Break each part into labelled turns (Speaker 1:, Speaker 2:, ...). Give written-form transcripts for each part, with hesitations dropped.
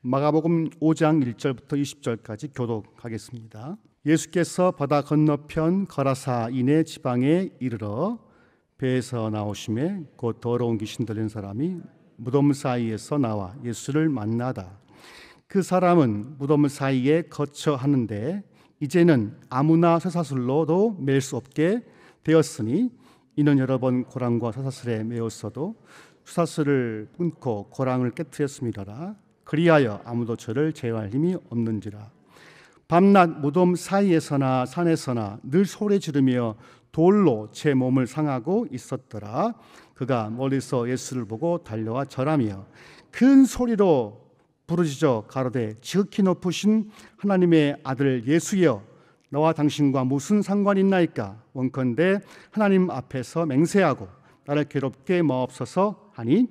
Speaker 1: 마가복음 5장 1절부터 20절까지 교독하겠습니다. 예수께서 바다 건너편 거라사 이네 지방에 이르러 배에서 나오심에 곧 더러운 귀신 들린 사람이 무덤 사이에서 나와 예수를 만나다. 그 사람은 무덤 사이에 거처 하는데 이제는 아무나 쇠사슬로도 맬 수 없게 되었으니 이는 여러 번 고랑과 쇠사슬에 매었어도 쇠사슬을 끊고 고랑을 깨뜨렸음이라. 그리하여 아무도 저를 제어할 힘이 없는지라. 밤낮 무덤 사이에서나 산에서나 늘 소리 지르며 돌로 제 몸을 상하고 있었더라. 그가 멀리서 예수를 보고 달려와 절하며 큰 소리로 부르짖어 가로되 지극히 높으신 하나님의 아들 예수여, 너와 당신과 무슨 상관이 있나이까? 원컨대 하나님 앞에서 맹세하고 나를 괴롭게 마옵소서 하니,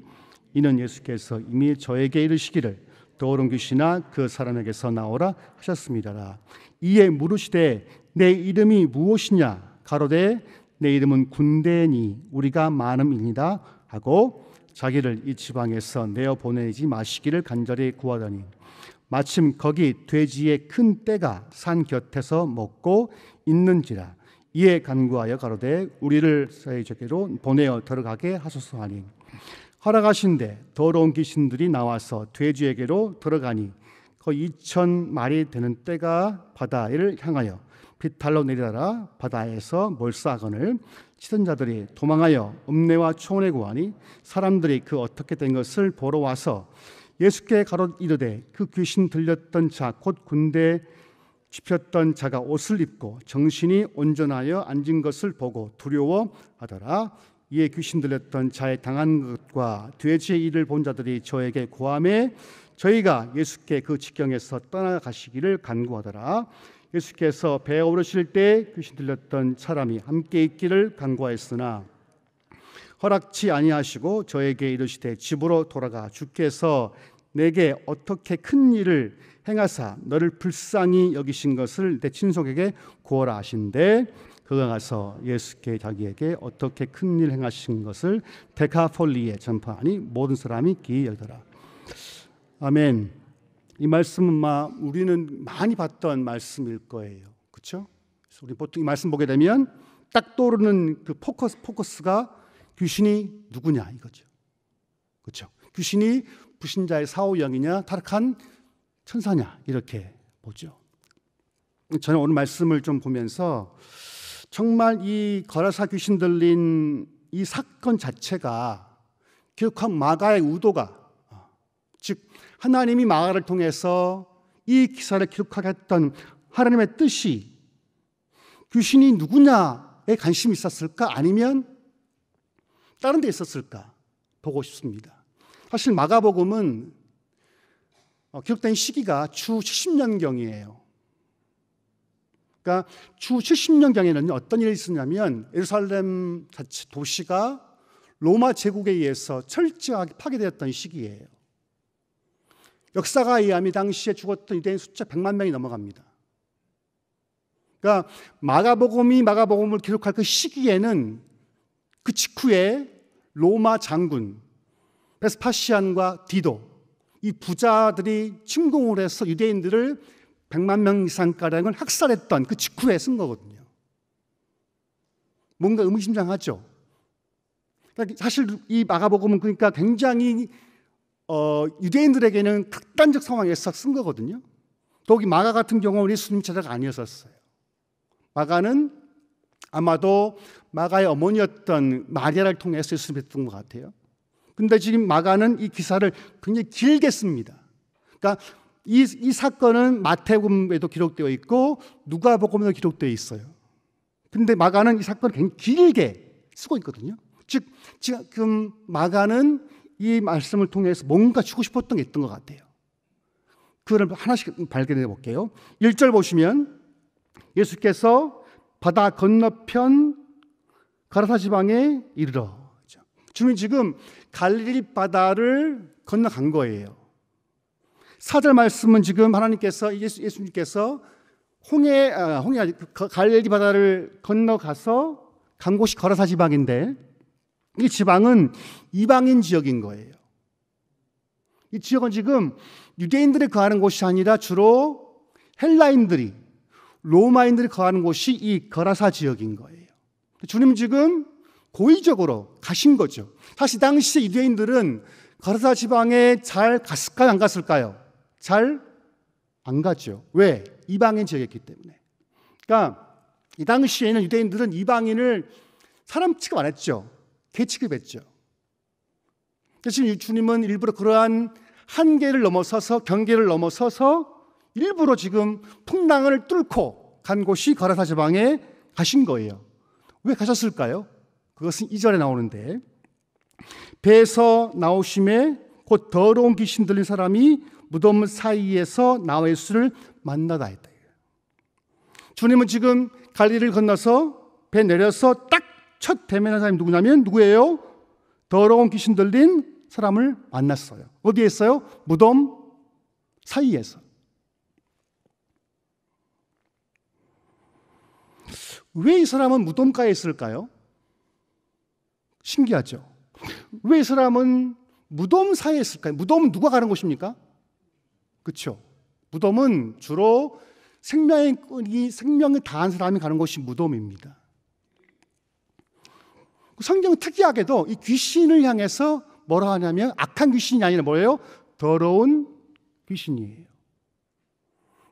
Speaker 1: 이는 예수께서 이미 저에게 이르시기를 더러운 귀신아 그 사람에게서 나오라 하셨습니다. 이에 물으시되 내 이름이 무엇이냐? 가로되 내 이름은 군대니 우리가 많음이니이다 하고 자기를 이 지방에서 내어 보내지 마시기를 간절히 구하더니 마침 거기 돼지의 큰 떼가 산 곁에서 먹고 있는지라. 이에 간구하여 가로되 우리를 저에게로 보내어 들어가게 하소서 하니, 허락하신대 더러운 귀신들이 나와서 돼지에게로 들어가니 거의 2,000마리 되는 떼가 바다를 향하여 비탈로 내리다가 바다에서 몰사건을 치던 자들이 도망하여 읍내와 초원에 구하니 사람들이 그 어떻게 된 것을 보러 와서 예수께 가로 이르되 그 귀신 들렸던 자 곧 군대 집혔던 자가 옷을 입고 정신이 온전하여 앉은 것을 보고 두려워하더라. 이에 귀신 들렸던 자의 당한 것과 돼지의 일을 본 자들이 저에게 고하매 저희가 예수께 그 지경에서 떠나가시기를 간구하더라. 예수께서 배에 오르실 때 귀신 들렸던 사람이 함께 있기를 간구하였으나 허락치 아니하시고 저에게 이르시되 집으로 돌아가 주께서 내게 어떻게 큰 일을 행하사 너를 불쌍히 여기신 것을 내 친속에게 구하라 하신대. 그가 가서 예수께 자기에게 어떻게 큰 일 행하신 것을 데카폴리에 전파하니 모든 사람이 귀 열더라. 아멘. 이 말씀은 우리는 많이 봤던 말씀일 거예요. 그렇죠? 우리 보통 이 말씀 보게 되면 딱 떠오르는 그 포커스가 귀신이 누구냐 이거죠. 그렇죠? 귀신이 불신자의 사후영이냐 타락한 천사냐 이렇게 보죠. 저는 오늘 말씀을 좀 보면서 정말 이 거라사 귀신 들린 이 사건 자체가 기록한 마가의 의도가, 즉 하나님이 마가를 통해서 이 기사를 기록하게 했던 하나님의 뜻이 귀신이 누구냐에 관심이 있었을까? 아니면 다른 데 있었을까? 보고 싶습니다. 사실 마가복음은 기록된 시기가 주 70년경이에요. 그러니까 주 70년경에는 어떤 일이 있었냐면 예루살렘 자체 도시가 로마 제국에 의해서 철저하게 파괴되었던 시기예요. 역사가 의하면 당시에 죽었던 유대인 숫자 100만 명이 넘어갑니다. 그러니까 마가복음이 마가복음을 기록할 그 시기에는 그 직후에 로마 장군 베스파시안과 디도 이 부자들이 침공을 해서 유대인들을 100만 명 이상가량을 학살했던 그 직후에 쓴 거거든요. 뭔가 의미심장하죠. 그러니까 사실 이 마가복음은 그러니까 굉장히 유대인들에게는 극단적 상황에서 쓴 거거든요. 더욱이 마가 같은 경우는 예수님 제자가 아니었었어요. 마가는 아마도 마가의 어머니였던 마리아를 통해서 예수님을 했던 것 같아요. 근데 지금 마가는 이 기사를 굉장히 길게 씁니다. 그러니까 이 사건은 마태복음에도 기록되어 있고 누가복음에도 기록되어 있어요. 근데 마가는 이 사건을 굉장히 길게 쓰고 있거든요. 즉 지금 마가는 이 말씀을 통해서 뭔가 주고 싶었던 게 있던 것 같아요. 그걸 하나씩 발견해 볼게요. 1절 보시면 예수께서 바다 건너편 가라사 지방에 이르러, 주님 지금 갈릴리 바다를 건너간 거예요. 4절 말씀은 지금 하나님께서 예수님께서 갈릴리 바다를 건너가서 간 곳이 거라사 지방인데 이 지방은 이방인 지역인 거예요. 이 지역은 지금 유대인들이 거하는 곳이 아니라 주로 헬라인들이, 로마인들이 거하는 곳이 이 거라사 지역인 거예요. 주님 지금 고의적으로 가신 거죠. 사실 당시 유대인들은 거라사 지방에 잘 갔을까요? 안 갔을까요? 잘 안 가죠. 왜? 이방인 지역이었기 때문에. 그러니까 이 당시에는 유대인들은 이방인을 사람 취급 안 했죠. 개 취급했죠. 그래서 주님은 일부러 그러한 한계를 넘어서서, 경계를 넘어서서 일부러 지금 풍랑을 뚫고 간 곳이 거라사 지방에 가신 거예요. 왜 가셨을까요? 그것은 2절에 나오는데, 배에서 나오심에 곧 더러운 귀신 들린 사람이 무덤 사이에서 나와 예수를 만나다 했다. 주님은 지금 갈릴리를 건너서 배 내려서 딱 첫 대면한 사람이 누구냐면 누구예요? 더러운 귀신 들린 사람을 만났어요. 어디에 있어요? 무덤 사이에서. 왜 이 사람은 무덤가에 있을까요? 신기하죠? 왜 이 사람은 무덤 사이에 있을까요? 무덤은 누가 가는 곳입니까? 그렇죠. 무덤은 주로 생명이 다한 사람이 가는 곳이 무덤입니다. 성경은 특이하게도 이 귀신을 향해서 뭐라 하냐면 악한 귀신이 아니라 뭐예요? 더러운 귀신이에요.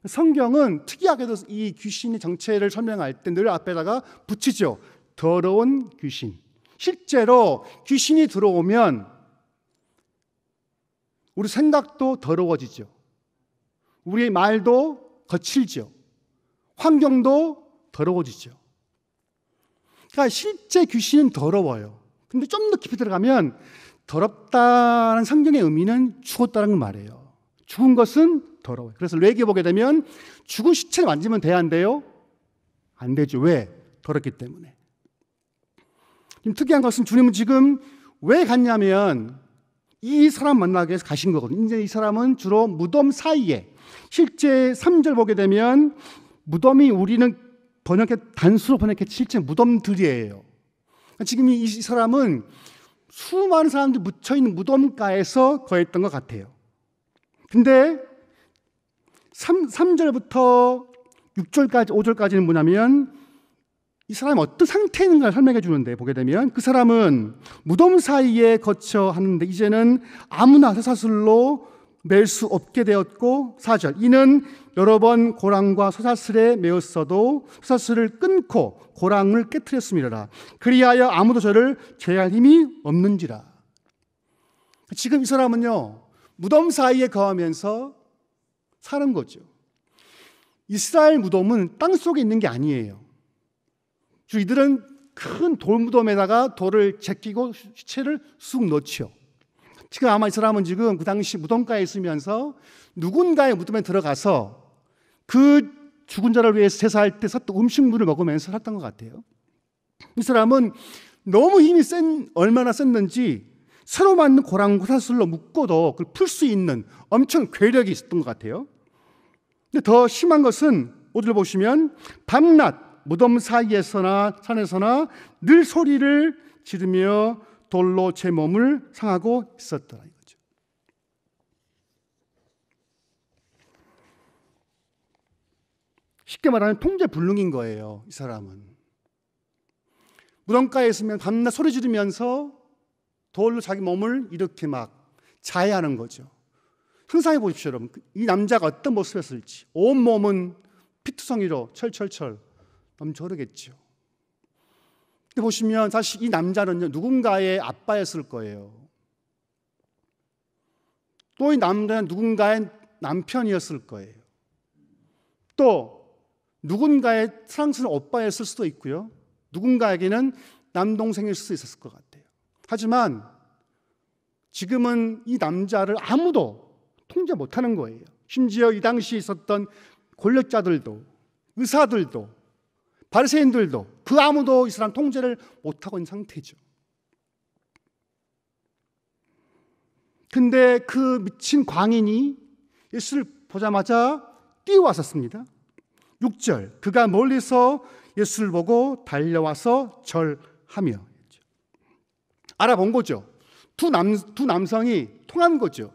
Speaker 1: 성경은 특이하게도 이 귀신의 정체를 설명할 때 늘 앞에다가 붙이죠. 더러운 귀신. 실제로 귀신이 들어오면 우리 생각도 더러워지죠. 우리의 말도 거칠죠. 환경도 더러워지죠. 그러니까 실제 귀신은 더러워요. 근데 좀 더 깊이 들어가면 더럽다는 성경의 의미는 죽었다는 말이에요. 죽은 것은 더러워요. 그래서 레위기 보게 되면 죽은 시체를 만지면 돼야 안 돼요? 안 되죠. 왜? 더럽기 때문에. 지금 특이한 것은 주님은 지금 왜 갔냐면 이 사람 만나기 위해서 가신 거거든요. 이제 이 사람은 주로 무덤 사이에, 실제 3절 보게 되면 무덤이 우리는 단수로 번역해 실제 무덤들이에요. 지금 이 사람은 수많은 사람들이 묻혀있는 무덤가에서 거했던 것 같아요. 근데 3절부터 6절까지, 5절까지는 뭐냐면 이 사람이 어떤 상태에 있는가를 설명해 주는데, 보게 되면 그 사람은 무덤 사이에 거쳐 하는데 이제는 아무나 쇠사슬로 맬 수 없게 되었고, 4절, 이는 여러 번 고랑과 쇠사슬에 매었어도 쇠사슬을 끊고 고랑을 깨트렸음이라. 그리하여 아무도 저를 제할 힘이 없는지라. 지금 이 사람은요, 무덤 사이에 거하면서 사는 거죠. 이스라엘 무덤은 땅 속에 있는 게 아니에요. 이들은 큰 돌무덤에다가 돌을 제끼고 시체를 쑥 넣죠. 지금 아마 이 사람은 지금 그 당시 무덤가에 있으면서 누군가의 무덤에 들어가서 그 죽은 자를 위해서 제사할 때 샀던 음식물을 먹으면서 살았던 것 같아요. 이 사람은 너무 힘이 얼마나 셌는지 새로 만든 고랑과 사슬로 묶어도 그걸 풀 수 있는 엄청 괴력이 있었던 것 같아요. 근데 더 심한 것은 5절 보시면 밤낮 무덤 사이에서나 산에서나 늘 소리를 지르며 돌로 제 몸을 상하고 있었더라 이거죠. 쉽게 말하면 통제불능인 거예요. 이 사람은 무덤가에 있으면 밤낮 소리 지르면서 돌로 자기 몸을 이렇게 막 자해하는 거죠. 상상해 보십시오, 여러분. 이 남자가 어떤 모습이었을지. 온 몸은 피투성이로 철철철 넘쳐흐르겠죠. 근데 보시면 사실 이 남자는요, 누군가의 아빠였을 거예요. 또 이 남자는 누군가의 남편이었을 거예요. 또 누군가의 사랑스러운 오빠였을 수도 있고요. 누군가에게는 남동생일 수도 있었을 것 같아요. 하지만 지금은 이 남자를 아무도 통제 못하는 거예요. 심지어 이 당시에 있었던 권력자들도, 의사들도, 바리새인들도 그 아무도 이 사람 통제를 못하고 있는 상태죠. 근데 그 미친 광인이 예수를 보자마자 뛰어왔었습니다. 6절, 그가 멀리서 예수를 보고 달려와서 절하며. 알아본 거죠. 두 남성이 통한 거죠.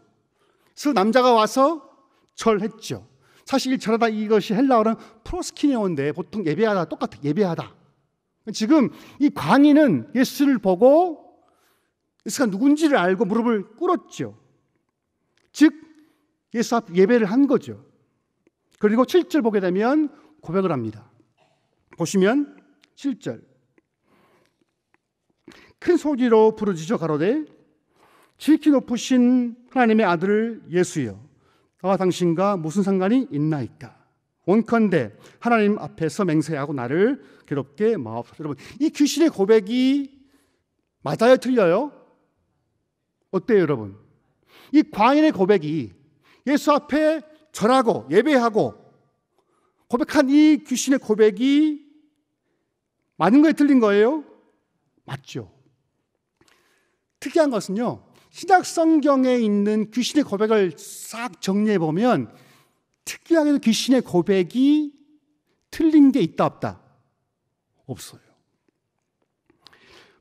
Speaker 1: 그래서 남자가 와서 절했죠. 사실 절하다 이것이 헬라어는 프로스키네오인데 보통 예배하다 똑같아. 예배하다. 지금 이 광인은 예수를 보고 예수가 누군지를 알고 무릎을 꿇었죠. 즉 예수 앞 예배를 한 거죠. 그리고 7절 보게 되면 고백을 합니다. 보시면 7절 큰 소리로 부르짖어 가로되 지극히 높으신 하나님의 아들 예수여 나와 당신과 무슨 상관이 있나이까. 원컨대 하나님 앞에서 맹세하고 나를 괴롭게 마옵소서. 여러분, 이 귀신의 고백이 맞아요, 틀려요? 어때요, 여러분? 이 광인의 고백이 예수 앞에 절하고 예배하고 고백한 이 귀신의 고백이 맞는 거예요, 틀린 거예요? 맞죠. 특이한 것은요, 신약 성경에 있는 귀신의 고백을 싹 정리해 보면 특이하게도 귀신의 고백이 틀린 게 있다 없다? 없어요.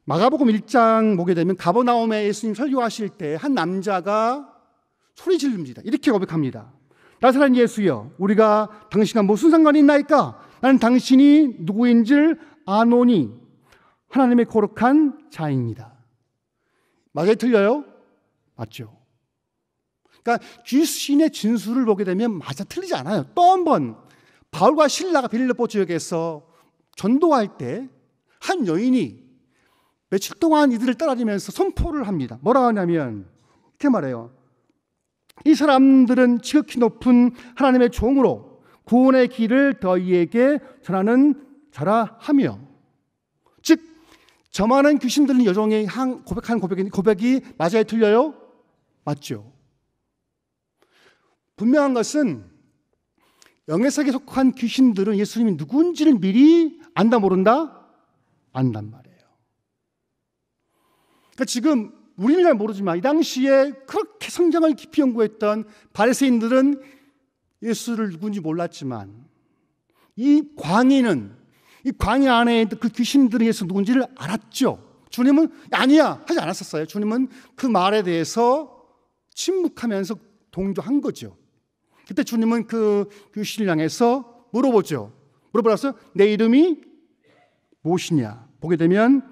Speaker 1: 마가복음 1장 보게 되면 가버나움에 예수님 설교하실 때 한 남자가 소리 지릅니다. 이렇게 고백합니다. 나사렛 예수여 우리가 당신과 무슨 상관이 있나이까. 나는 당신이 누구인지를 아노니 하나님의 거룩한 자입니다. 맞아요, 틀려요? 맞죠. 그러니까 귀신의 진술을 보게 되면 맞아 틀리지 않아요. 또 한 번 바울과 실라가 빌립보 지역에서 전도할 때 한 여인이 며칠 동안 이들을 따라다니면서 선포를 합니다. 뭐라 하냐면 이렇게 말해요. 이 사람들은 지극히 높은 하나님의 종으로 구원의 길을 너희에게 전하는 자라 하며, 즉 저 많은 귀신들은 여종이 고백한 고백이 맞아요, 틀려요? 맞죠. 분명한 것은 영예세계에 속한 귀신들은 예수님이 누군지를 미리 안다 모른다? 안단 말이에요. 그러니까 지금 우리는 잘 모르지만 이 당시에 그렇게 성경을 깊이 연구했던 바리새인들은 예수를 누군지 몰랐지만 이 광인 안에 있는 그 귀신들은 예수 누군지를 알았죠. 주님은 아니야 하지 않았었어요. 주님은 그 말에 대해서 침묵하면서 동조한 거죠. 그때 주님은 그 귀신을 향해서 물어보죠. 물어보라서 내 이름이 무엇이냐. 보게 되면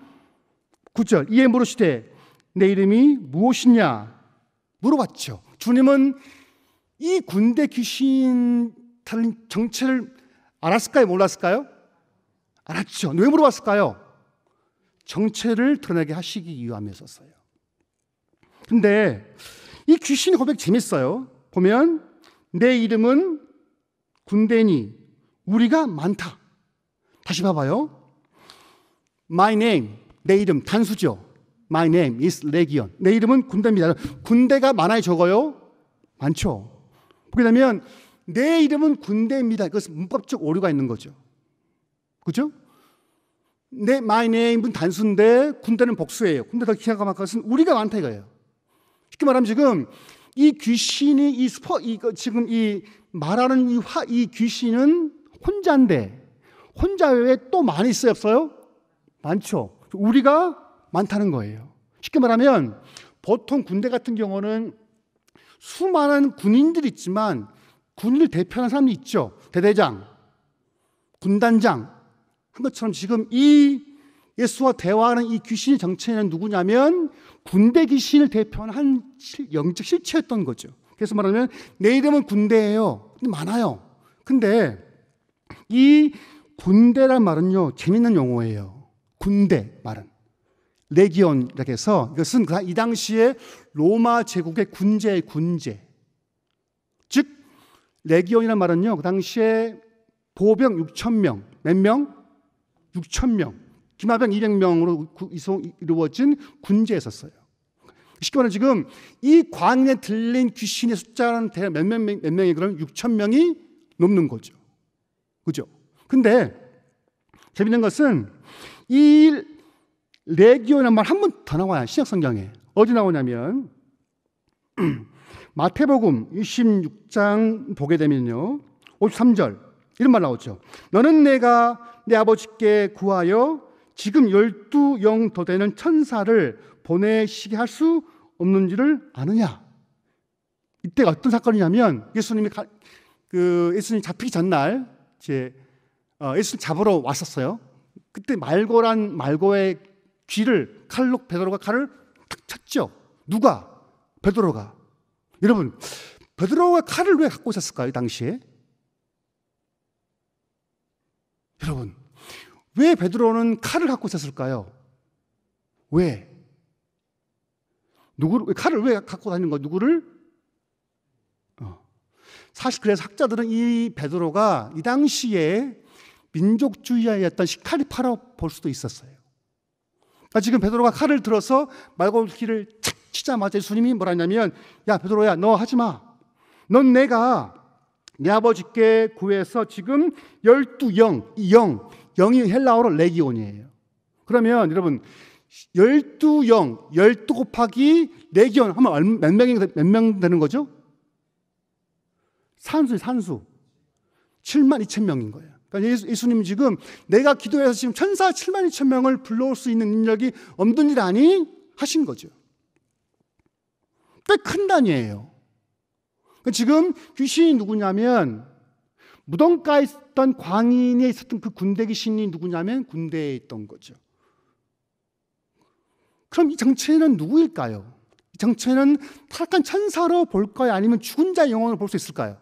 Speaker 1: 9절 이에 물으시되 내 이름이 무엇이냐 물어봤죠. 주님은 이 군대 귀신 다른 정체를 알았을까요? 몰랐을까요? 알았죠. 왜 물어봤을까요? 정체를 드러내게 하시기 위함이었어요. 근데 이 귀신의 고백 재밌어요. 보면 내 이름은 군대니 우리가 많다. 다시 봐봐요. My name, 내 이름 단수죠. My name is Legion. 내 이름은 군대입니다. 군대가 많아요, 적어요? 많죠. 보게 되면 내 이름은 군대입니다. 그것은 문법적 오류가 있는 거죠. 그죠? My name은 단수인데 군대는 복수예요. 근데 더 기가 막힌 것은 우리가 많다 이거예요. 쉽게 말하면 지금 이 귀신이 지금 이 말하는 이 귀신은 혼자인데 혼자 외에 또 많이 있어요, 없어요? 많죠. 우리가 많다는 거예요. 쉽게 말하면 보통 군대 같은 경우는 수많은 군인들이 있지만 군인을 대표하는 사람이 있죠. 대대장, 군단장 한 것처럼 지금 이 예수와 대화하는 이 귀신의 정체는 누구냐면 군대 귀신을 대표하는 한 영적 실체였던 거죠. 그래서 말하면 내 이름은 군대예요. 근데 많아요. 근데 이 군대란 말은요 재밌는 용어예요. 군대 말은 레기온이라고 해서 이것은 이 당시에 로마 제국의 군제의 군제. 즉 레기온이라는 말은요 그 당시에 보병 6,000명 몇 명? 6,000명 기마병 200명으로 이루어진 군제였었어요. 쉽게 말하면 지금 이 광에 들린 귀신의 숫자는 대략 몇 명이 그럼 6,000명이 넘는 거죠. 그죠? 근데 재밌는 것은 이 레기온이라는 말 한 번 더 나와요. 신약 성경에. 어디 나오냐면 마태복음 26장 보게 되면요 53절 이런 말 나오죠. 너는 내가 내 아버지께 구하여 지금 12영 더 되는 천사를 보내시게 할 수 없는지를 아느냐. 이때가 어떤 사건이냐면 예수님이 잡히기 전날 예수님 잡으러 왔었어요. 그때 말고의 귀를 베드로가 칼을 탁 쳤죠. 누가? 베드로가. 여러분, 베드로가 칼을 왜 갖고 있었을까요, 당시에? 여러분, 왜 베드로는 칼을 갖고 있었을까요? 왜? 칼을 왜 갖고 다니는 거야? 누구를? 사실 그래서 학자들은 이 베드로가 이 당시에 민족주의자였던 시카리파라고 볼 수도 있었어요. 그러니까 지금 베드로가 칼을 들어서 말고기를 착 치자마자 예수님이 뭐라 했냐면, 야 베드로야, 너 하지 마. 넌 내가 내 아버지께 구해서 지금 12영, 이 영이 헬라어로 레기온이에요. 그러면 여러분 12영, 12 곱하기 레기온 하면 몇 명 되는 거죠? 산수 72,000명인 거예요. 그러니까 예수님 지금 내가 기도해서 지금 천사 72,000명을 불러올 수 있는 능력이 없는 일 아니? 하신 거죠. 꽤 큰 단위예요. 그러니까 지금 귀신이 누구냐면 무덤가에 있던 광인에 있었던 그 군대 귀신이 누구냐면 군대에 있던 거죠. 그럼 이 정체는 누구일까요? 이 정체는 타락한 천사로 볼까요? 아니면 죽은 자의 영혼으로 볼 수 있을까요?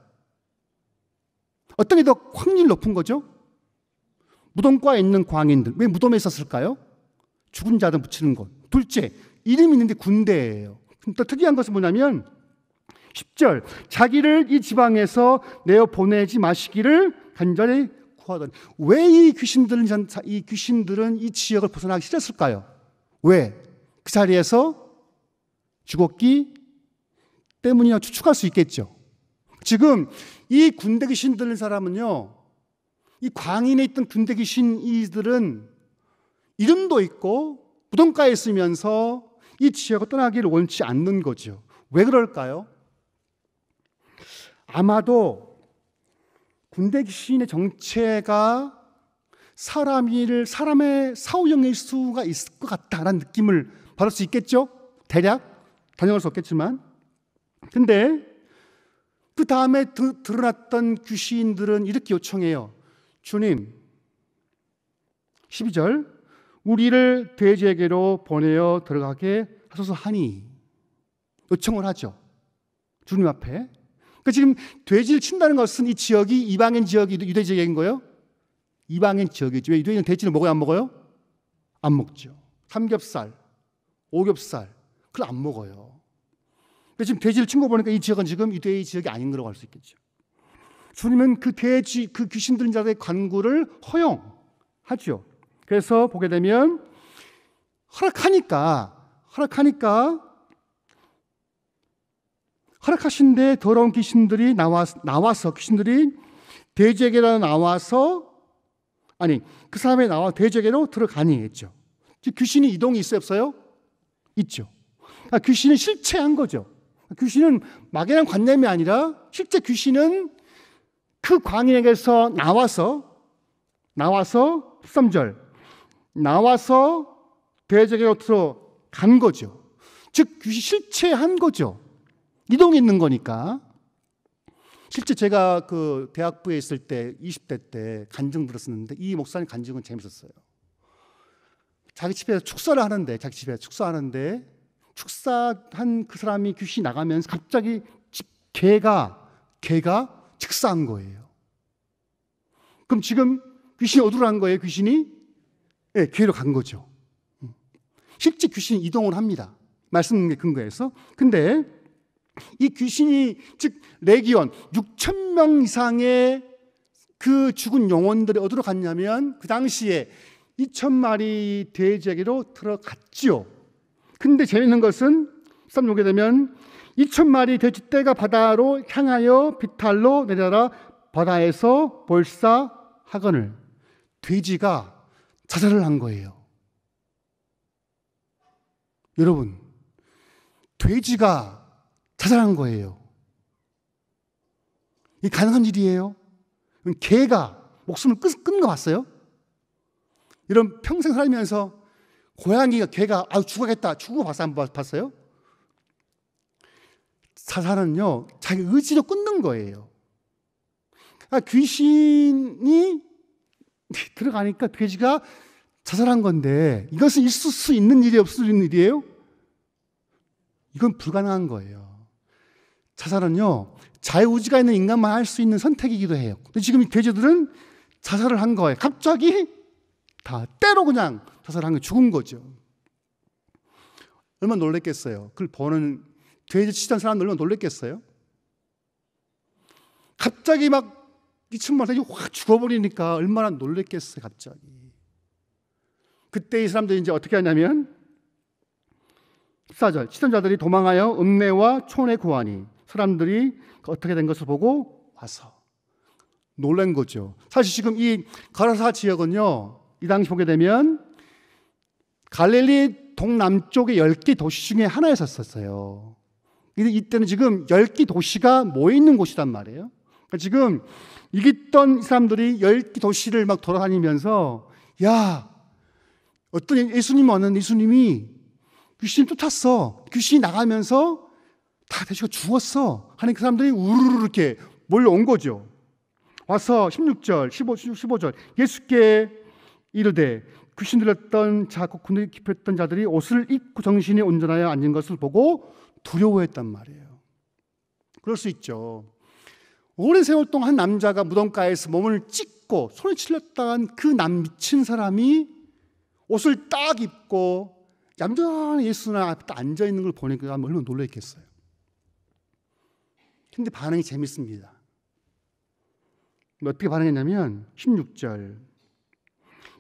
Speaker 1: 어떤 게 더 확률이 높은 거죠? 무덤가에 있는 광인들. 왜 무덤에 있었을까요? 죽은 자들 붙이는 것. 둘째, 이름이 있는데 군대예요. 또 특이한 것은 뭐냐면 10절, 자기를 이 지방에서 내어 보내지 마시기를 간절히 구하더니. 왜 이 귀신들은 이 지역을 벗어나기 싫었을까요? 왜? 그 자리에서 죽었기 때문이라 추측할 수 있겠죠. 지금 이 군대 귀신 들린 사람은요, 이 광인에 있던 군대 귀신 이들은 이름도 있고 무덤가에 있으면서 이 지역을 떠나기를 원치 않는 거죠. 왜 그럴까요? 아마도 군대 귀신의 정체가 사람의 사후형일 수가 있을 것 같다라는 느낌을 받을 수 있겠죠? 대략 단정할 수 없겠지만. 근데 그 다음에 드러났던 귀신들은 이렇게 요청해요. 주님, 12절, 우리를 돼지에게로 보내어 들어가게 하소서 하니. 요청을 하죠. 주님 앞에. 그러니까 지금 돼지를 친다는 것은 이 지역이 이방인 지역이 유대 지역인 거예요? 이방인 지역이죠. 왜 유대인은 돼지를 먹어요, 안 먹어요? 안 먹죠. 삼겹살, 오겹살, 그걸 안 먹어요. 근데 지금 돼지를 친 거 보니까 이 지역은 지금 유대의 지역이 아닌 거라고 할 수 있겠죠. 주님은 그 귀신 들린 자들의 간구를 허용하죠. 그래서 보게 되면 허락하신데 더러운 귀신들이 나와서 귀신들이 돼지에게로 나와서 그 사람이 나와 돼지에게로 들어가니 했죠. 귀신이 이동이 있어요, 없어요? 있죠. 귀신은 실체한 거죠. 귀신은 막연한 관념이 아니라 실제 귀신은 그 광인에게서 나와서 13절 나와서 돼지에게로 들어간 거죠. 즉 귀신 실체한 거죠. 이동이 있는 거니까. 실제 제가 그 대학부에 있을 때 20대 때 간증 들었었는데 이 목사님 간증은 재밌었어요. 자기 집에서 축사하는데 축사한 그 사람이 귀신이 나가면서 갑자기 개가 즉사한 거예요. 그럼 지금 귀신이 어디로 간 거예요? 귀신이? 네, 개로 간 거죠. 실제 귀신이 이동을 합니다. 말씀에 근거해서. 근데 이 귀신이 즉 레기온 6,000명 이상의 그 죽은 영혼들이 어디로 갔냐면 그 당시에 2,000마리 돼지에게로 들어갔죠. 근데 재밌는 것은 13절 보게 되면 2,000마리 돼지떼가 바다로 향하여 비탈로 내려라 바다에서 볼사하거늘. 돼지가 자살을 한 거예요. 여러분, 돼지가 자살한 거예요. 이게 가능한 일이에요? 개가 목숨을 끊는 거 봤어요? 여러분 평생 살면서 개가 죽어야겠다 죽은 거 봤어요? 자살은요, 자기 의지로 끊는 거예요. 그러니까 귀신이 들어가니까 돼지가 자살한 건데 이것은 있을 수 있는 일이 없을 수 있는 일이에요? 이건 불가능한 거예요. 자살은요, 자유의지가 있는 인간만 할 수 있는 선택이기도 해요. 근데 지금 이 돼지들은 자살을 한 거예요. 갑자기 다 때로 그냥 자살한 거예요. 죽은 거죠. 얼마나 놀랬겠어요. 그걸 보는 돼지 치던 사람들 얼마나 놀랬겠어요. 갑자기 막 미친 말이 확 죽어버리니까 얼마나 놀랬겠어요. 갑자기. 그때 이 사람들이 이제 어떻게 하냐면 14절 치던 자들이 도망하여 읍내와 촌에 구하니 사람들이 어떻게 된 것을 보고 와서 놀란 거죠. 사실 지금 이 가라사 지역은요, 이 당시 보게 되면 갈릴리 동남쪽의 10개 도시 중에 하나였었어요. 이때는 지금 10개 도시가 모여있는 곳이란 말이에요. 그러니까 지금 이겼던 사람들이 10개 도시를 막 돌아다니면서 야, 어떤 예수님 왔는데 예수님이 귀신이 쫓았어. 귀신이 나가면서 다 돼지가 죽었어. 하는 그 사람들이 우르르 이렇게 몰려온 거죠. 와서 16절, 15절 예수께 이르되 귀신 들렸던 자, 군에 깊었던 자들이 옷을 입고 정신이 온전하여 앉은 것을 보고 두려워했단 말이에요. 그럴 수 있죠. 오랜 세월 동안 한 남자가 무덤가에서 몸을 찢고 손을 찔렸다간 그 미친 사람이 옷을 딱 입고 얌전히 예수님 앞에 딱 앉아있는 걸 보니까 얼마나 놀랐겠어요. 근데 반응이 재밌습니다. 어떻게 반응했냐면 16절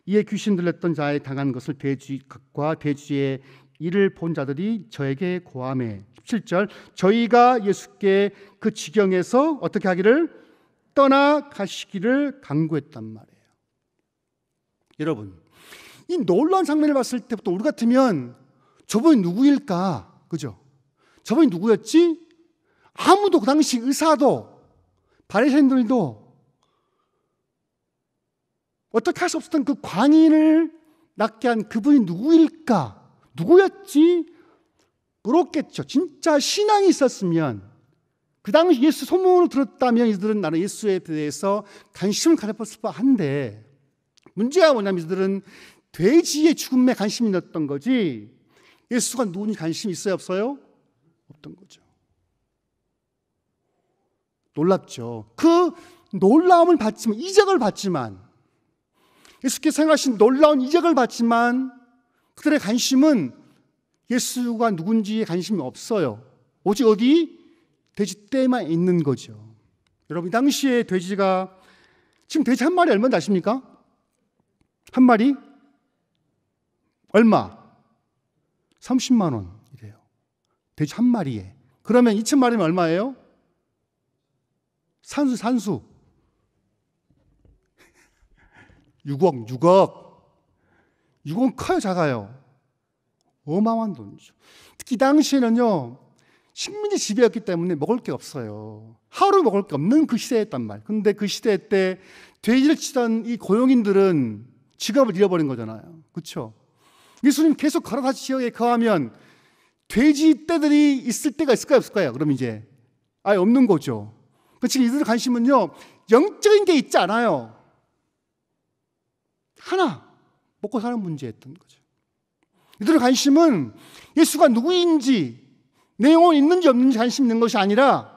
Speaker 1: 이에 귀신 들렸던 자에 당한 것을 돼지과 돼지의 이를 본 자들이 저에게 고하매 17절 저희가 예수께 그 지경에서 어떻게 하기를 떠나가시기를 간구했단 말이에요. 여러분, 이 놀라운 장면을 봤을 때부터 우리 같으면 저분이 누구일까? 그죠? 저분이 누구였지? 아무도 그 당시 의사도 바리새인들도 어떻게 할 수 없었던 그 광인을 낫게 한 그분이 누구일까? 누구였지? 그렇겠죠. 진짜 신앙이 있었으면 그 당시 예수 소문을 들었다면 이들은 나는 예수에 대해서 관심을 가졌을 법한데 문제가 뭐냐면 이들은 돼지의 죽음에 관심이 있었던 거지 예수가 누군지 관심이 있어요? 없어요? 없던 거죠. 놀랍죠. 그 놀라움을 받지만 이적을 받지만 예수께서 행하신 놀라운 이적을 받지만 그들의 관심은 예수가 누군지에 관심이 없어요. 오직 어디? 돼지 떼만 있는 거죠. 여러분, 이 당시에 돼지가 지금 돼지 한 마리 얼마인지 아십니까? 한 마리? 얼마? 30만 원이래요. 돼지 한 마리에. 그러면 2,000마리면 얼마예요? 산수 6억 커요, 작아요? 어마어마한 돈이죠. 특히 이 당시에는요 식민지 지배였기 때문에 먹을 게 없어요. 하루 먹을 게 없는 그 시대였단 말. 근데 그 시대 때 돼지를 치던 이 고용인들은 직업을 잃어버린 거잖아요. 그렇죠? 예수님 계속 가라사 지역에 거하면 돼지 떼들이 있을 때가 있을까요, 없을까요? 그럼 이제 아예 없는 거죠. 지금 이들의 관심은요 영적인 게 있지 않아요. 하나 먹고 사는 문제였던 거죠. 이들의 관심은 예수가 누구인지 내 영혼 있는지 없는지 관심 있는 것이 아니라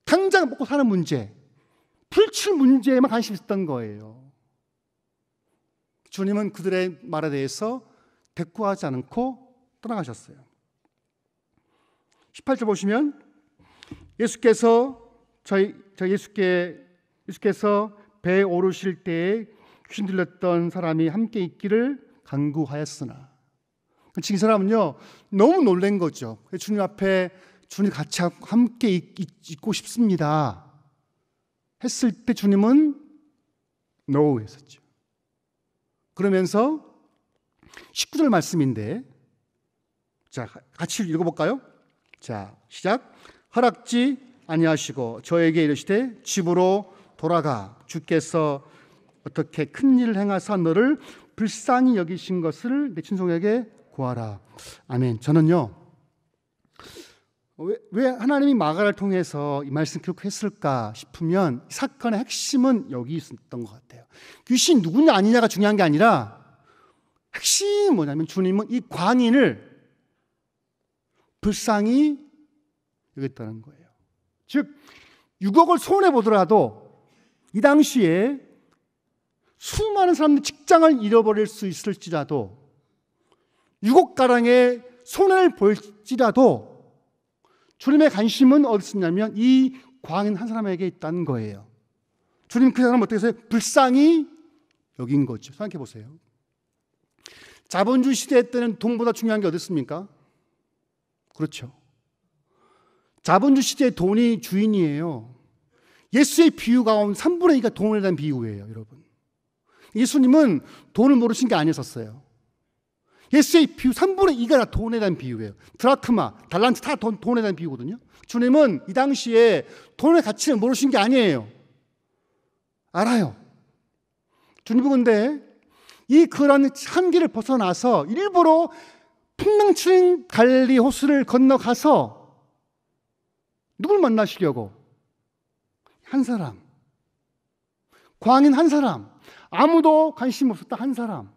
Speaker 1: 당장 먹고 사는 문제, 풀칠 문제에만 관심이 있었던 거예요. 주님은 그들의 말에 대해서 대꾸하지 않고 떠나가셨어요. 18절 보시면 예수께서 예수께서 배에 오르실 때에 귀신 들렸던 사람이 함께 있기를 간구하였으나 지금 이 사람은요 너무 놀란 거죠. 주님 앞에 주님 같이 함께 있고 싶습니다 했을 때 주님은 no 했었죠. 그러면서 19절 말씀인데 자 같이 읽어볼까요? 자 시작. 허락지 아니하시고 저에게 이르시되 집으로 돌아가 주께서 어떻게 큰 일을 행하사 너를 불쌍히 여기신 것을 내 친송에게 구하라. 아멘. 저는요 왜 하나님이 마가를 통해서 이 말씀 기록했을까 싶으면 사건의 핵심은 여기 있었던 것 같아요. 귀신이 누구냐 아니냐가 중요한 게 아니라 핵심이 뭐냐면 주님은 이 광인을 불쌍히 여겼다는 거예요. 즉 6억을 손해보더라도 이 당시에 수많은 사람들이 직장을 잃어버릴 수 있을지라도 6억가량의 손해를 볼지라도 주님의 관심은 어디 있었냐면 이 광인 한 사람에게 있다는 거예요. 주님 그 사람을 어떻게 해서 불쌍히 여긴 거죠. 생각해 보세요. 자본주의 시대 때는 돈보다 중요한 게 어디 있습니까? 그렇죠. 자본주의 시대의 돈이 주인이에요. 예수의 비유 가운데 3분의 2가 돈에 대한 비유예요, 여러분. 예수님은 돈을 모르신 게 아니었어요. 예수의 비유 3분의 2가 다 돈에 대한 비유예요. 드라크마, 달란트 다 돈에 대한 비유거든요. 주님은 이 당시에 돈의 가치를 모르신 게 아니에요. 알아요. 주님은 근데 이 그런 한계를 벗어나서 일부러 풍랑치는 갈릴리 호수를 건너가서 누굴 만나시려고? 한 사람. 광인 한 사람. 아무도 관심 없었다 한 사람.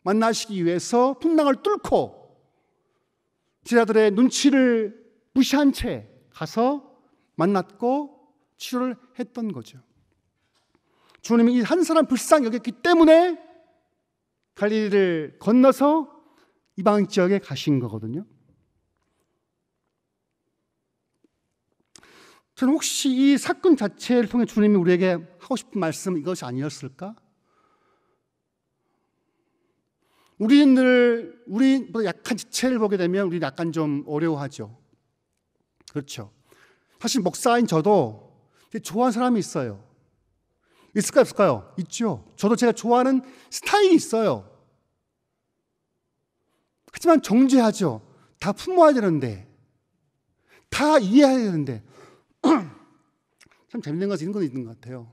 Speaker 1: 만나시기 위해서 풍랑을 뚫고 제자들의 눈치를 무시한 채 가서 만났고 치료를 했던 거죠. 주님이 이 한 사람 불쌍히 여겼기 때문에 갈릴리를 건너서 이방 지역에 가신 거거든요. 저는 혹시 이 사건 자체를 통해 주님이 우리에게 하고 싶은 말씀은 이것이 아니었을까? 우리 약한 지체를 보게 되면 우리 약간 좀 어려워하죠. 그렇죠. 사실 목사인 저도 좋아하는 사람이 있어요. 있을까요? 없을까요? 있죠. 저도 제가 좋아하는 스타일이 있어요. 하지만 정죄하죠. 다 품어야 되는데, 다 이해해야 되는데, 참 재밌는 것은 이런 건 있는 것 같아요.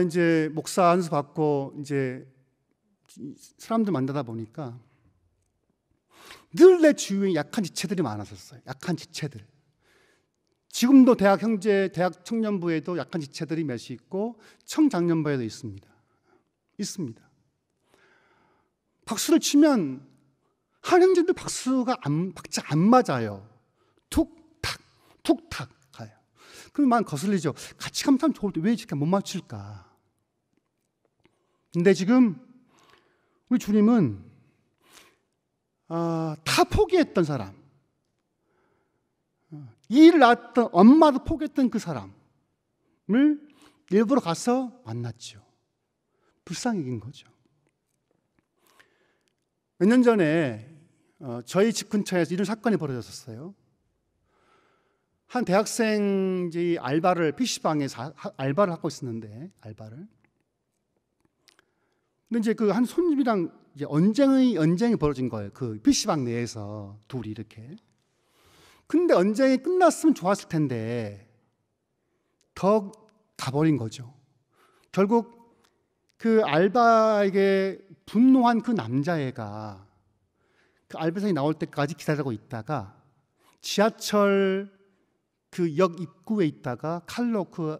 Speaker 1: 이제 목사 안수 받고 이제 사람들 만나다 보니까 늘 내 주위에 약한 지체들이 많았었어요. 약한 지체들. 지금도 대학 청년부에도 약한 지체들이 몇이 있고 청장년부에도 있습니다. 박수를 치면 한 형제들 박자 안 맞아요. 툭탁 툭탁 가요. 그럼 만 거슬리죠. 같이 가면 참 좋을 때 왜 이렇게 못 맞출까? 근데 지금 우리 주님은 다 포기했던 사람, 이 일을 낳았던 엄마도 포기했던 그 사람을 일부러 가서 만났죠. 불쌍히 여긴 거죠. 몇 년 전에 저희 집 근처에서 이런 사건이 벌어졌었어요. 한 대학생이 PC방에서 알바를 하고 있었는데, 근데 이제 그 한 손님이랑 이제 언쟁이 벌어진 거예요. 그 PC방 내에서 둘이 이렇게. 근데 언쟁이 끝났으면 좋았을 텐데 더 가버린 거죠. 결국 그 알바에게 분노한 그 남자애가 그 알바생이 나올 때까지 기다리고 있다가 지하철 그 역 입구에 있다가 칼로 그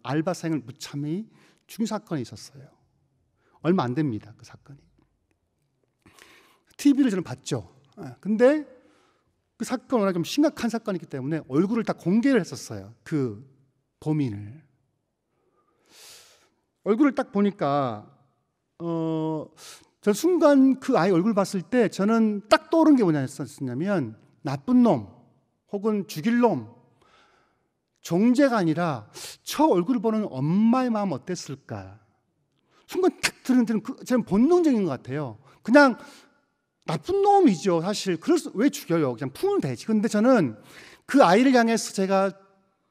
Speaker 1: 알바생을 무참히 죽인 사건이 있었어요. 얼마 안 됩니다, 그 사건이. TV를 저는 봤죠. 근데 그 사건은 워낙 좀 심각한 사건이기 때문에 얼굴을 다 공개를 했었어요. 그 범인을. 얼굴을 딱 보니까 저 순간 그 아이 얼굴 봤을 때 저는 딱 떠오른 게 뭐냐면 나쁜 놈 혹은 죽일 놈, 정죄가 아니라 저 얼굴을 보는 엄마의 마음 어땠을까? 순간 탁 드는 저는 본능적인 것 같아요. 그냥 나쁜 놈이죠, 사실. 그래서 왜 죽여요? 그냥 품으면 되지. 근데 저는 그 아이를 향해서 제가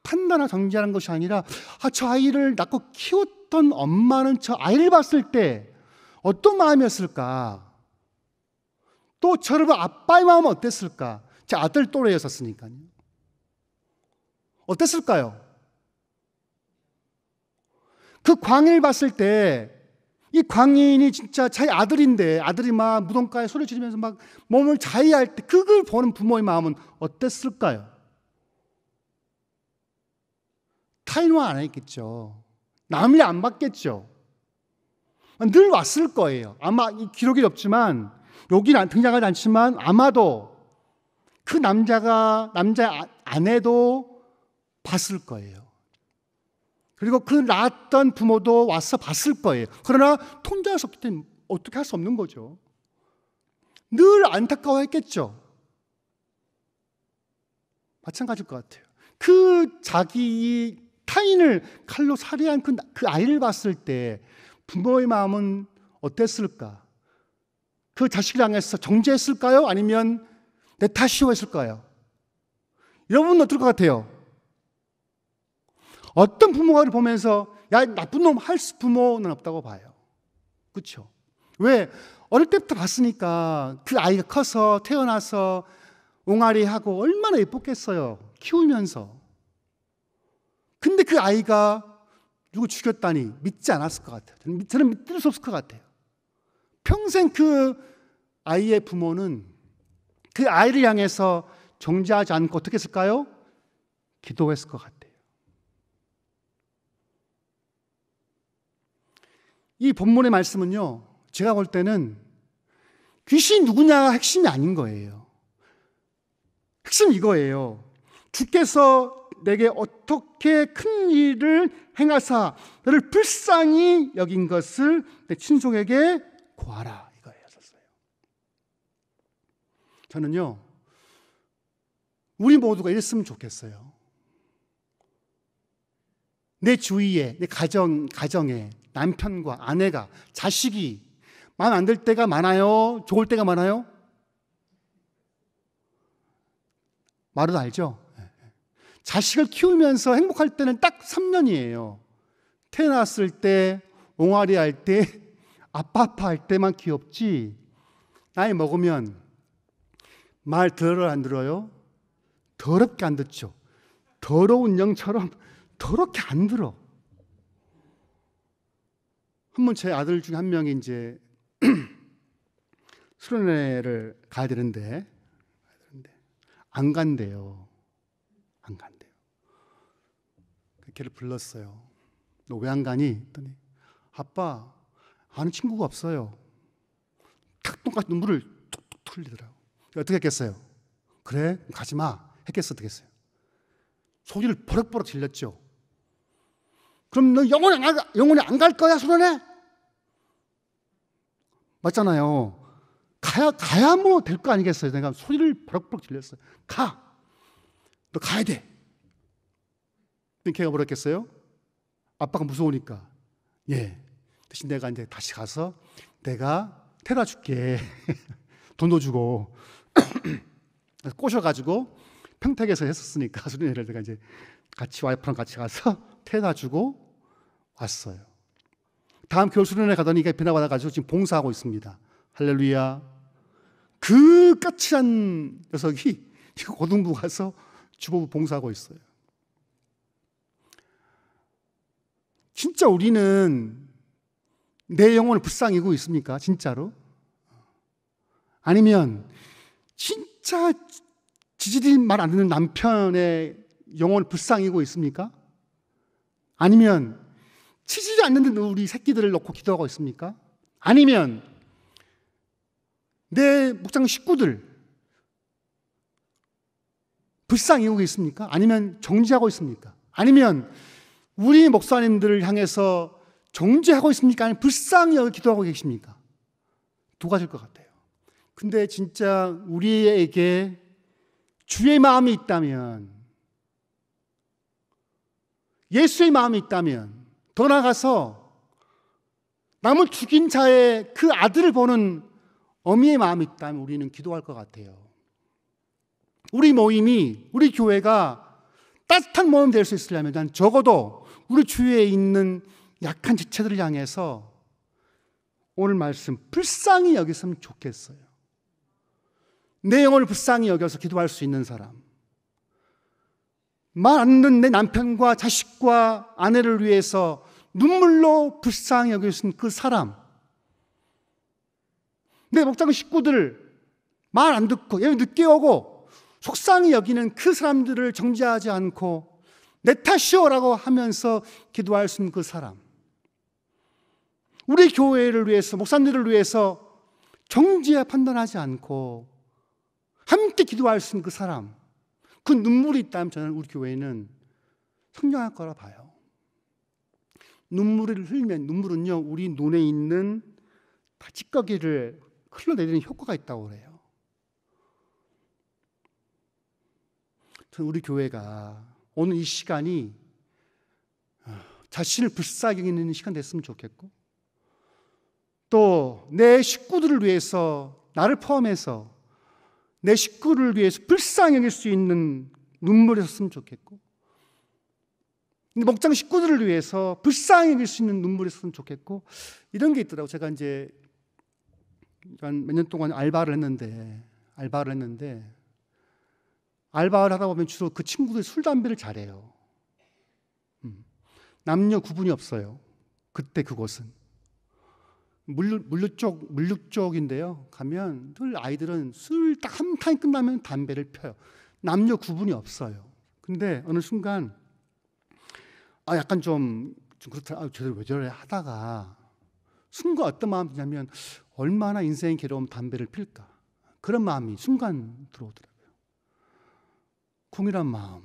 Speaker 1: 판단하고 정죄하는 것이 아니라 저 아이를 낳고 키웠던 엄마는 저 아이를 봤을 때 어떤 마음이었을까? 또 저를 본 아빠의 마음은 어땠을까? 제 아들 또래였었으니까요. 어땠을까요? 그 광해를 봤을 때 이 광인이 진짜 자기 아들인데 아들이 막 무덤가에 소리 지르면서 막 몸을 자위할 때 그걸 보는 부모의 마음은 어땠을까요? 타인화 안 했겠죠. 남이 안 봤겠죠. 늘 왔을 거예요. 아마 이 기록이 없지만 여기는 등장하지 않지만 아마도 그 남자의 아내도 봤을 거예요. 그리고 그 낳았던 부모도 와서 봤을 거예요. 그러나 통제할 수 없기 때문에 어떻게 할 수 없는 거죠. 늘 안타까워했겠죠. 마찬가지일 것 같아요. 그 자기 타인을 칼로 살해한 그 아이를 봤을 때 부모의 마음은 어땠을까? 그 자식을 향해서 정죄했을까요? 아니면 내 탓이오 했을까요? 여러분은 어떨 것 같아요? 어떤 부모를 보면서 야 나쁜 놈 할 부모는 없다고 봐요. 그렇죠? 왜? 어릴 때부터 봤으니까 그 아이가 커서 태어나서 옹알이하고 얼마나 예뻤겠어요. 키우면서. 근데 그 아이가 누구 죽였다니 믿지 않았을 것 같아요. 저는 믿을 수 없을 것 같아요. 평생 그 아이의 부모는 그 아이를 향해서 정죄하지 않고 어떻게 했을까요? 기도했을 것 같아요. 이 본문의 말씀은요, 제가 볼 때는 귀신이 누구냐가 핵심이 아닌 거예요. 핵심은 이거예요. 주께서 내게 어떻게 큰 일을 행하사 너를 불쌍히 여긴 것을 내 친족에게 고하라, 이거였었어요. 저는요, 우리 모두가 이랬으면 좋겠어요. 내 주위에, 내 가정에 남편과 아내가, 자식이 마음에 안 들 때가 많아요? 좋을 때가 많아요? 말은 알죠? 자식을 키우면서 행복할 때는 딱 3년이에요. 태어났을 때, 옹알이 할 때, 아빠할 때만 귀엽지, 나이 먹으면 말 들어요, 안 들어요? 더럽게 안 듣죠. 더러운 영처럼 더럽게 안 들어. 한번 제 아들 중에 한 명이 이제 수련회를 가야 되는데 안 간대요. 안 간대요. 걔를 불렀어요. 너 왜 안 가니? 했더니 아빠, 아는 친구가 없어요. 탁 똑같이 눈물을 툭툭 흘리더라고. 어떻게 했겠어요? 그래? 가지 마. 했겠어? 어떻게 했어요? 소리를 버럭버럭 질렀죠. 그럼 너 영원히 안 갈 거야, 수련회? 맞잖아요. 가야 뭐 될 거 아니겠어요? 내가 소리를 버럭버럭 질렀어요. 가! 너 가야 돼! 걔가 뭐라 했겠어요? 아빠가 무서우니까. 예. 대신 내가 이제 다시 가서 내가 태워다 줄게. 돈도 주고. 꼬셔가지고 평택에서 했었으니까 수련회를 내가 이제 같이 와이프랑 같이 가서 태워다 주고 왔어요. 다음 겨울 수련회 가더니 이게 변화받아가지고 지금 봉사하고 있습니다. 할렐루야. 그 까칠한 녀석이 지금 고등부 가서 주보부 봉사하고 있어요. 진짜 우리는 내 영혼을 불쌍히 여기고 있습니까? 진짜로? 아니면 진짜 지지리 말 안 듣는 남편의 영혼을 불쌍히 여기고 있습니까? 아니면 치지 않는 우리 새끼들을 놓고 기도하고 있습니까? 아니면 내 목장 식구들 불쌍히 여기고 있습니까? 아니면 정죄하고 있습니까? 아니면 우리 목사님들을 향해서 정죄하고 있습니까? 아니면 불쌍히 여기 기도하고 계십니까? 두 가지일 것 같아요. 근데 진짜 우리에게 주의 마음이 있다면, 예수의 마음이 있다면, 더 나아가서 남을 죽인 자의 그 아들을 보는 어미의 마음이 있다면 우리는 기도할 것 같아요. 우리 모임이, 우리 교회가 따뜻한 모임이 될 수 있으려면 난 적어도 우리 주위에 있는 약한 지체들을 향해서 오늘 말씀 불쌍히 여겼으면 좋겠어요. 내 영혼을 불쌍히 여겨서 기도할 수 있는 사람, 말 안 듣는 내 남편과 자식과 아내를 위해서 눈물로 불쌍히 여길 수 있는 그 사람, 내 목장 식구들 말 안 듣고 예배 늦게 오고 속상히 여기는 그 사람들을 정죄하지 않고 내 탓이오라고 하면서 기도할 수 있는 그 사람, 우리 교회를 위해서, 목사님들을 위해서 정죄 판단하지 않고 함께 기도할 수 있는 그 사람, 그 눈물이 있다면 저는 우리 교회는 성장할 거라 봐요. 눈물을 흘리면, 눈물은요 우리 눈에 있는 찌꺼기를 흘러내리는 효과가 있다고 그래요. 저는 우리 교회가 오늘 이 시간이 자신을 불쌍히 여기는 시간 됐으면 좋겠고, 또 내 식구들을 위해서, 나를 포함해서 내 식구를 위해서 불쌍히 여길 수 있는 눈물이었으면 좋겠고, 목장 식구들을 위해서 불쌍히 여길 수 있는 눈물이었으면 좋겠고, 이런 게 있더라고요. 제가 이제 몇 년 동안 알바를 했는데 알바를 하다 보면 주로 그 친구들이 술, 담배를 잘해요. 남녀 구분이 없어요. 그때 그곳은 물류 쪽인데요. 가면 늘 아이들은 술 딱 한 칸이 끝나면 담배를 펴요. 남녀 구분이 없어요. 근데 어느 순간 약간 좀 그렇다. 저들 왜 저래 하다가 순간 어떤 마음이 드냐면 얼마나 인생이 괴로우면 담배를 필까, 그런 마음이 순간 들어오더라고요. 공일한 마음.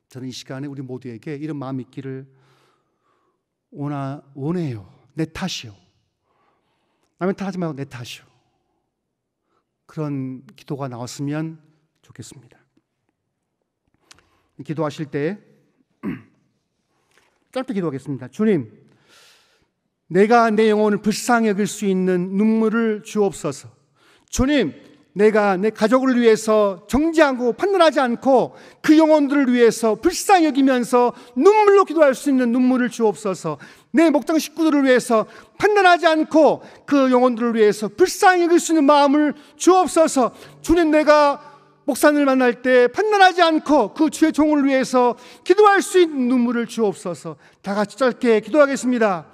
Speaker 1: 저는 이 시간에 우리 모두에게 이런 마음이 있기를 원해요. 내 탓이요. 남의 탓하지 말고 내 탓이요. 그런 기도가 나왔으면 좋겠습니다. 기도하실 때 짧게 기도하겠습니다. 주님, 내가 내 영혼을 불쌍히 여길 수 있는 눈물을 주옵소서. 주님, 내가 내 가족을 위해서 정죄하고 판단하지 않고 그 영혼들을 위해서 불쌍히 여기면서 눈물로 기도할 수 있는 눈물을 주옵소서. 내 목장 식구들을 위해서 판단하지 않고 그 영혼들을 위해서 불쌍히 여길 수 있는 마음을 주옵소서. 주님, 내가 목사님을 만날 때 판단하지 않고 그 주의 종을 위해서 기도할 수 있는 눈물을 주옵소서. 다 같이 짧게 기도하겠습니다.